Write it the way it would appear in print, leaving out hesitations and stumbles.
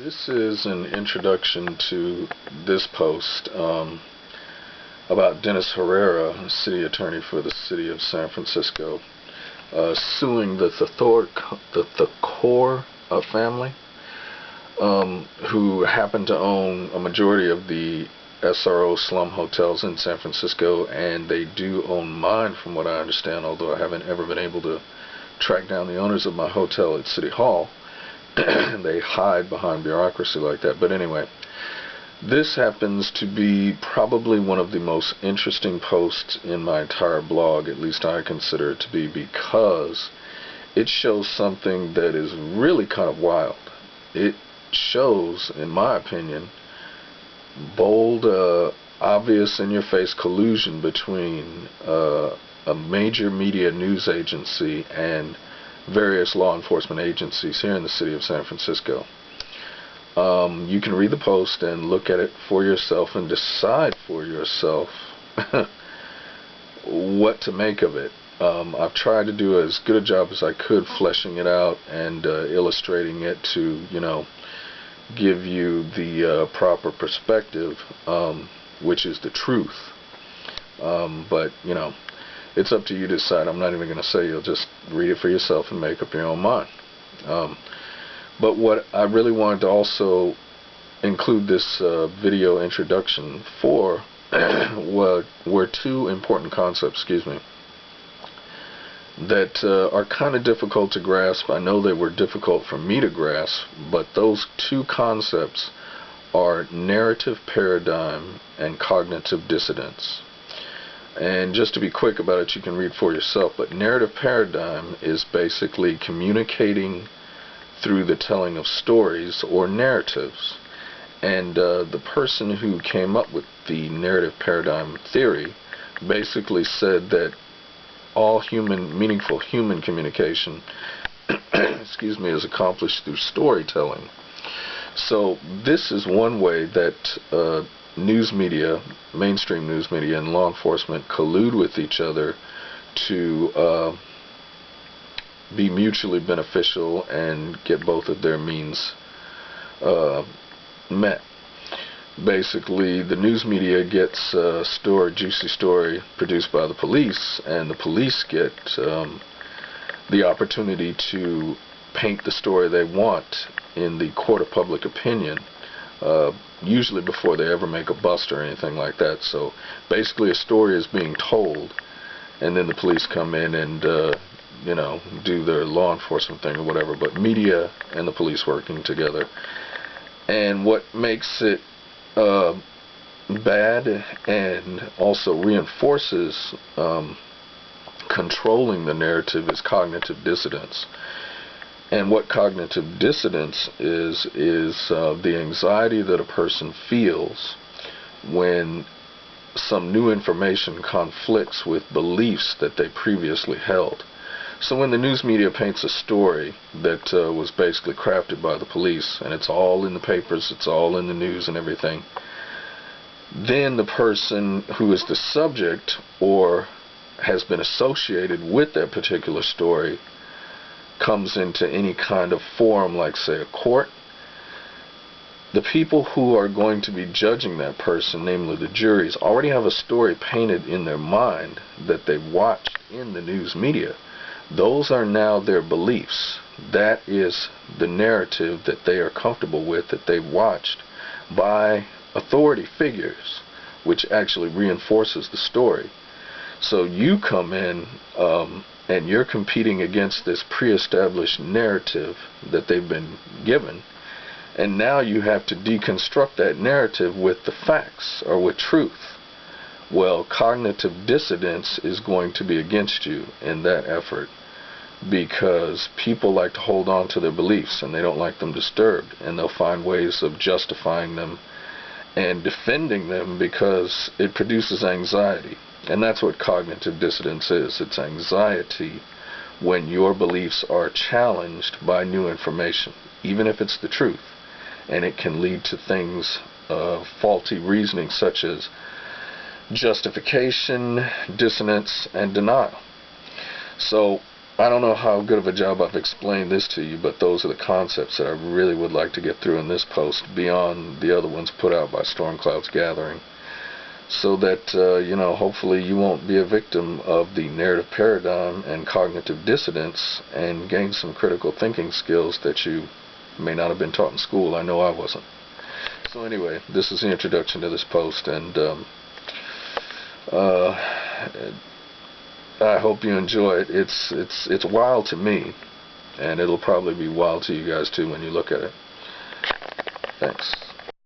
This is an introduction to this post about Dennis Herrera, city attorney for the city of San Francisco, suing the Thakor family, who happen to own a majority of the SRO slum hotels in San Francisco, and they do own mine from what I understand, although I haven't ever been able to track down the owners of my hotel at City Hall. They hide behind bureaucracy like that. But anyway, this happens to be probably one of the most interesting posts in my entire blog, at least I consider it to be, because it shows something that is really kind of wild. It shows, in my opinion, bold, obvious, in-your-face collusion between a major media news agency and various law enforcement agencies here in the city of San Francisco. You can read the post and look at it for yourself and decide for yourself what to make of it. I've tried to do as good a job as I could fleshing it out and illustrating it to, give you the proper perspective, which is the truth. But, it's up to you to decide. I'm not even going to say. You'll just read it for yourself and make up your own mind. But what I really wanted to also include this video introduction for were two important concepts, that are kind of difficult to grasp. I know they were difficult for me to grasp, but those two concepts are narrative paradigm and cognitive dissidence. And just to be quick about it, you can read for yourself, but narrative paradigm is basically communicating through the telling of stories or narratives. And the person who came up with the narrative paradigm theory basically said that all meaningful human communication is accomplished through storytelling. So this is one way that news media, mainstream news media, and law enforcement collude with each other to be mutually beneficial and get both of their means met. Basically, the news media gets a juicy story produced by the police, and the police get the opportunity to paint the story they want in the court of public opinion, usually before they ever make a bust or anything like that. So basically a story is being told, and then the police come in and do their law enforcement thing or whatever, but media and the police working together. And what makes it bad and also reinforces controlling the narrative is cognitive dissidence. And what cognitive dissidence is the anxiety that a person feels when some new information conflicts with beliefs that they previously held. So when the news media paints a story that was basically crafted by the police, and it's all in the papers, it's all in the news and everything, then the person who is the subject or has been associated with that particular story comes into any kind of forum, like say a court. The people who are going to be judging that person, namely the juries, already have a story painted in their mind that they watched in the news media. Those are now their beliefs. That is the narrative that they are comfortable with, that they watched by authority figures, which actually reinforces the story. So you come in and you're competing against this pre-established narrative that they've been given, and now you have to deconstruct that narrative with the facts or with truth. Well, cognitive dissidence is going to be against you in that effort, because people like to hold on to their beliefs and they don't like them disturbed, and they'll find ways of justifying them and defending them because it produces anxiety. And that's what cognitive dissidence is. It's anxiety when your beliefs are challenged by new information, even if it's the truth. And it can lead to things, faulty reasoning such as justification, dissonance, and denial. So I don't know how good of a job I've explained this to you, but those are the concepts that I really would like to get through in this post beyond the other ones put out by Storm Clouds Gathering, so that hopefully you won't be a victim of the narrative paradigm and cognitive dissonance, and gain some critical thinking skills that you may not have been taught in school. I know I wasn't. So anyway, this is the introduction to this post, and I hope you enjoy it. It's wild to me, and it'll probably be wild to you guys too when you look at it. Thanks.